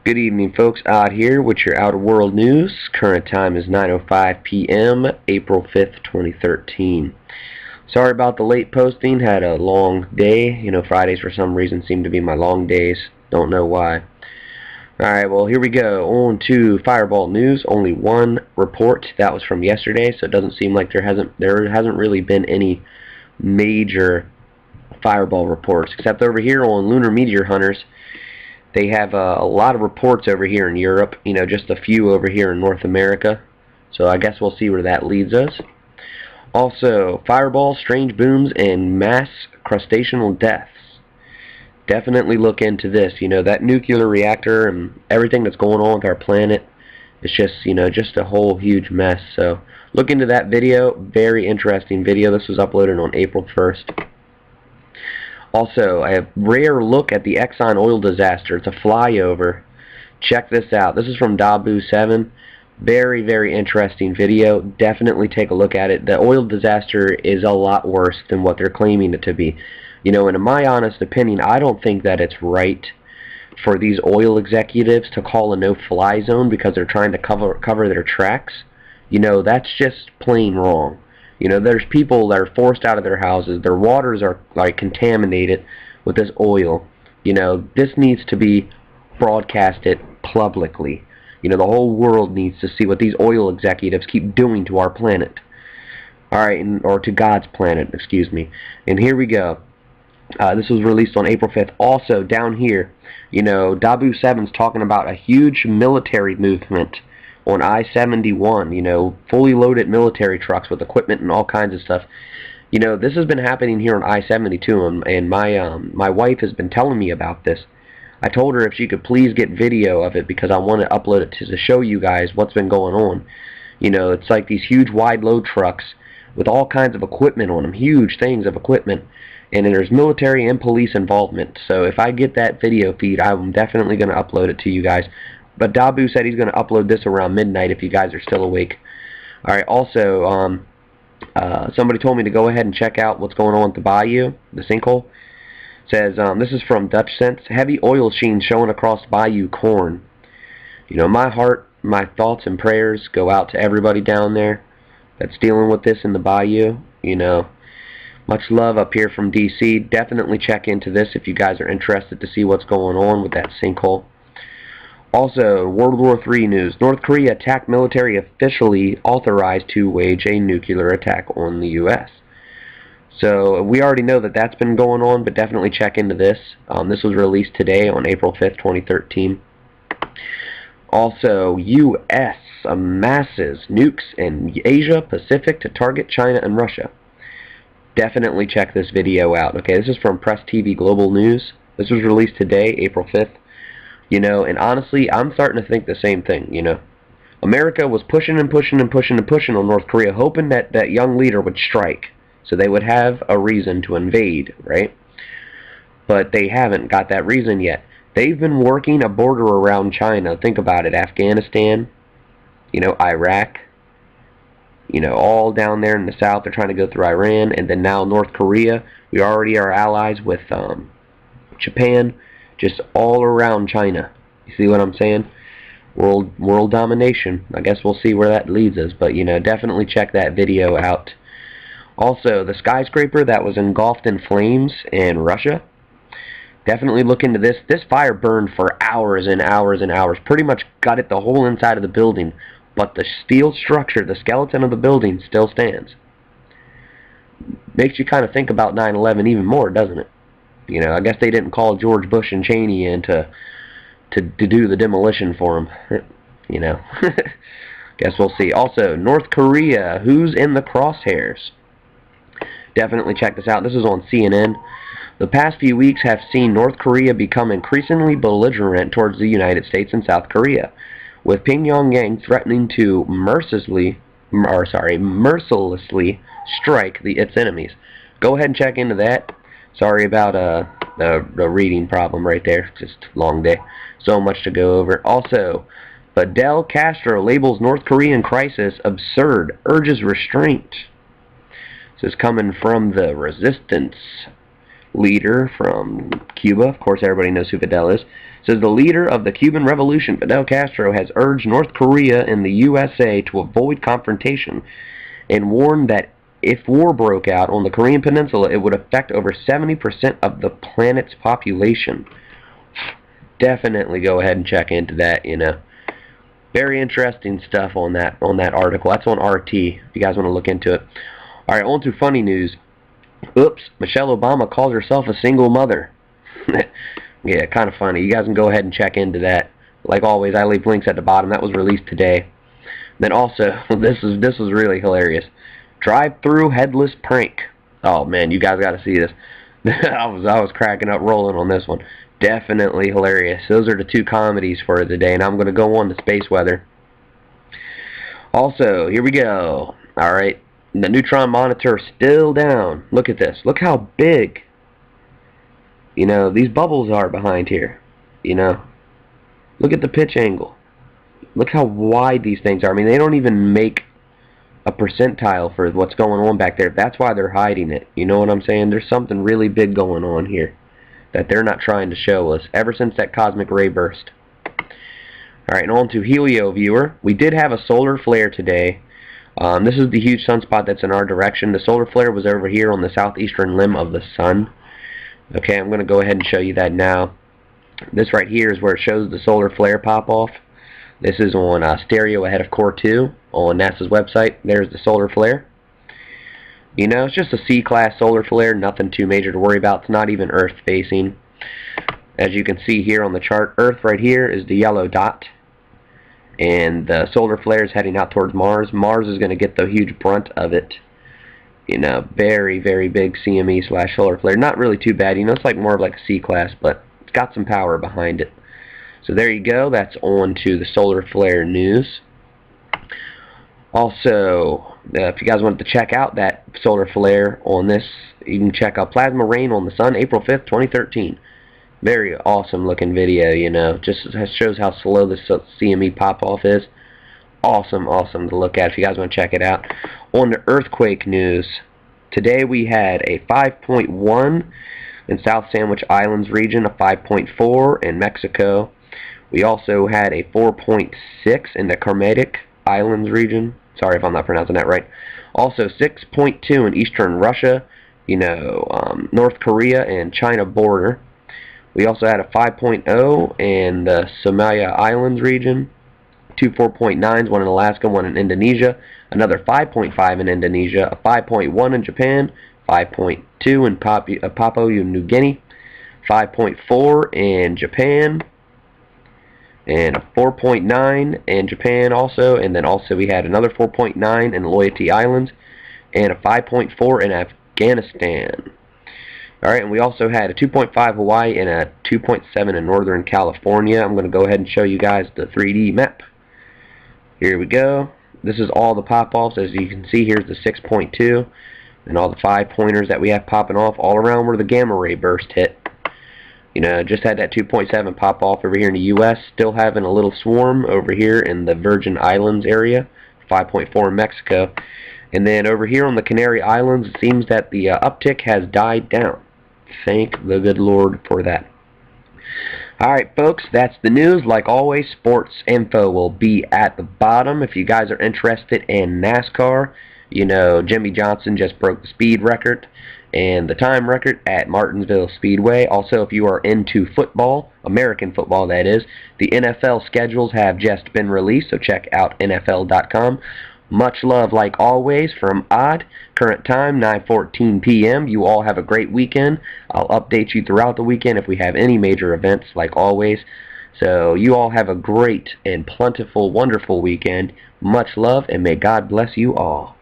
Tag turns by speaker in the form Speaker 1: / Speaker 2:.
Speaker 1: Good evening, folks. Odd here with your outer world news. Current time is 9:05 p.m., April 5th, 2013. Sorry about the late posting. Had a long day. Fridays for some reason seem to be my long days. Don't know why. Alright, well, here we go. On to Fireball news. Only one report. That was from yesterday, so it doesn't seem like there hasn't really been any major Fireball reports, except over here on Lunar Meteor Hunters. They have a lot of reports over here in Europe, just a few over here in North America. So I guess we'll see where that leads us. Also, fireballs, strange booms, and mass crustacean deaths. Definitely look into this. That nuclear reactor and everything that's going on with our planet is just a whole huge mess. So look into that video. Very interesting video. This was uploaded on April 1st. Also, a rare look at the Exxon oil disaster. It's a flyover. Check this out. This is from WW3. Very, very interesting video. Definitely take a look at it. The oil disaster is a lot worse than what they're claiming it to be. And in my honest opinion, I don't think that it's right for these oil executives to call a no-fly zone because they're trying to cover their tracks. That's just plain wrong. There's people that are forced out of their houses. Their waters are contaminated with this oil. This needs to be broadcasted publicly. The whole world needs to see what these oil executives keep doing to our planet. Alright, or to God's planet, excuse me. And here we go. This was released on April 5th. Also, down here, WW7's talking about a huge military movement on I-71, fully loaded military trucks with equipment and all kinds of stuff. This has been happening here on I-72, and my wife has been telling me about this. I told her if she could please get video of it because I want to upload it to show you guys what's been going on. It's like these huge wide load trucks with all kinds of equipment on them, huge things of equipment, and then there's military and police involvement. So if I get that video feed, I'm definitely going to upload it to you guys. But Dabu said he's going to upload this around midnight if you guys are still awake. Alright, also, somebody told me to go ahead and check out what's going on with the Bayou, the Sinkhole. It says, this is from Dutch Sense, heavy oil sheen showing across Bayou corn. My heart, my thoughts and prayers go out to everybody down there that's dealing with this in the Bayou. Much love up here from DC. Definitely check into this if you guys are interested to see what's going on with that sinkhole. Also, World War III news. North Korea attack military officially authorized to wage a nuclear attack on the U.S. So, we already know that that's been going on, but definitely check into this. This was released today on April 5th, 2013. Also, U.S. amasses nukes in Asia Pacific to target China and Russia. Definitely check this video out. Okay, this is from Press TV Global News. This was released today, April 5th. And honestly, I'm starting to think the same thing, America was pushing and pushing and pushing and pushing on North Korea, hoping that that young leader would strike, so they would have a reason to invade, right? But they haven't got that reason yet. They've been working a border around China. Think about it, Afghanistan, Iraq, all down there in the south. They're trying to go through Iran, and then now North Korea. We already are allies with Japan. Just all around China. You see what I'm saying? World domination. I guess we'll see where that leads us. But, definitely check that video out. Also, the skyscraper that was engulfed in flames in Russia. Definitely look into this. This fire burned for hours and hours and hours. Pretty much gutted the whole inside of the building. But the steel structure, the skeleton of the building, still stands. Makes you kind of think about 9/11 even more, doesn't it? I guess they didn't call George Bush and Cheney in to do the demolition for them. Guess we'll see. Also, North Korea, who's in the crosshairs? Definitely check this out. This is on CNN. The past few weeks have seen North Korea become increasingly belligerent towards the United States and South Korea, with Pyongyang threatening to mercilessly strike its enemies. Go ahead and check into that. Sorry about the reading problem right there. Just a long day. So much to go over. Also, Fidel Castro labels North Korean crisis absurd, urges restraint. This is coming from the resistance leader from Cuba. Of course, everybody knows who Fidel is. Says the leader of the Cuban Revolution, Fidel Castro, has urged North Korea and the USA to avoid confrontation and warned that if war broke out on the Korean Peninsula, it would affect over 70% of the planet's population. Definitely go ahead and check into that, you know. Very interesting stuff on that article. That's on RT, if you guys want to look into it. Alright, on to funny news. Oops, Michelle Obama calls herself a single mother. Yeah, kind of funny. You guys can go ahead and check into that. Like always, I leave links at the bottom. That was released today. Then also, this was really hilarious. Drive-through headless prank. Oh man, you guys got to see this. I was cracking up rolling on this one. Definitely hilarious. Those are the two comedies for today, and I'm going to go on to space weather. Also, here we go. All right, the Neutron monitor still down. Look at this. Look how big, you know, these bubbles are behind here. You know, look at the pitch angle. Look how wide these things are. I mean, they don't even make a percentile for what's going on back there. That's why they're hiding it. You know what I'm saying? There's something really big going on here that they're not trying to show us ever since that cosmic ray burst. Alright, and on to Helio Viewer. We did have a solar flare today. This is the huge sunspot that's in our direction. The solar flare was over here on the southeastern limb of the sun. Okay, I'm going to go ahead and show you that now. This right here is where it shows the solar flare pop off. This is on stereo ahead of Core 2 on NASA's website. There's the solar flare. You know, it's just a C-class solar flare, nothing too major to worry about. It's not even Earth facing. As you can see here on the chart, Earth right here is the yellow dot. And the solar flare is heading out towards Mars. Mars is going to get the huge brunt of it. You know, very, very big CME / solar flare. Not really too bad. You know, it's like more of like a C-class, but it's got some power behind it. So there you go. That's on to the solar flare news. Also, if you guys wanted to check out that solar flare on this, you can check out Plasma Rain on the Sun, April 5th, 2013. Very awesome looking video, you know. Just shows how slow this CME pop-off is. Awesome, awesome to look at if you guys want to check it out. On the earthquake news, today we had a 5.1 in South Sandwich Islands region, a 5.4 in Mexico. We also had a 4.6 in the Kermadec Islands region. Sorry if I'm not pronouncing that right. Also 6.2 in eastern Russia, you know, North Korea and China border. We also had a 5.0 in the Somalia Islands region. Two 4.9s, one in Alaska, one in Indonesia. Another 5.5 in Indonesia, a 5.1 in Japan, 5.2 in Papua New Guinea, 5.4 in Japan, and a 4.9 in Japan also, and then also we had another 4.9 in the Loyalty Islands, and a 5.4 in Afghanistan. Alright, and we also had a 2.5 Hawaii and a 2.7 in Northern California. I'm going to go ahead and show you guys the 3D map. Here we go. This is all the pop-offs. As you can see, here's the 6.2 and all the 5-pointers that we have popping off all around where the gamma ray burst hit. You know, just had that 2.7 pop off over here in the U.S. Still having a little swarm over here in the Virgin Islands area. 5.4 in Mexico. And then over here on the Canary Islands, it seems that the uptick has died down. Thank the good Lord for that. Alright folks, that's the news. Like always, sports info will be at the bottom. If you guys are interested in NASCAR, you know, Jimmy Johnson just broke the speed record and the time record at Martinsville Speedway. Also, if you are into football, American football that is, the NFL schedules have just been released, so check out NFL.com. Much love like always from Odd. Current time 9:14 p.m. You all have a great weekend. I'll update you throughout the weekend if we have any major events like always. So you all have a great and plentiful, wonderful weekend. Much love and may God bless you all.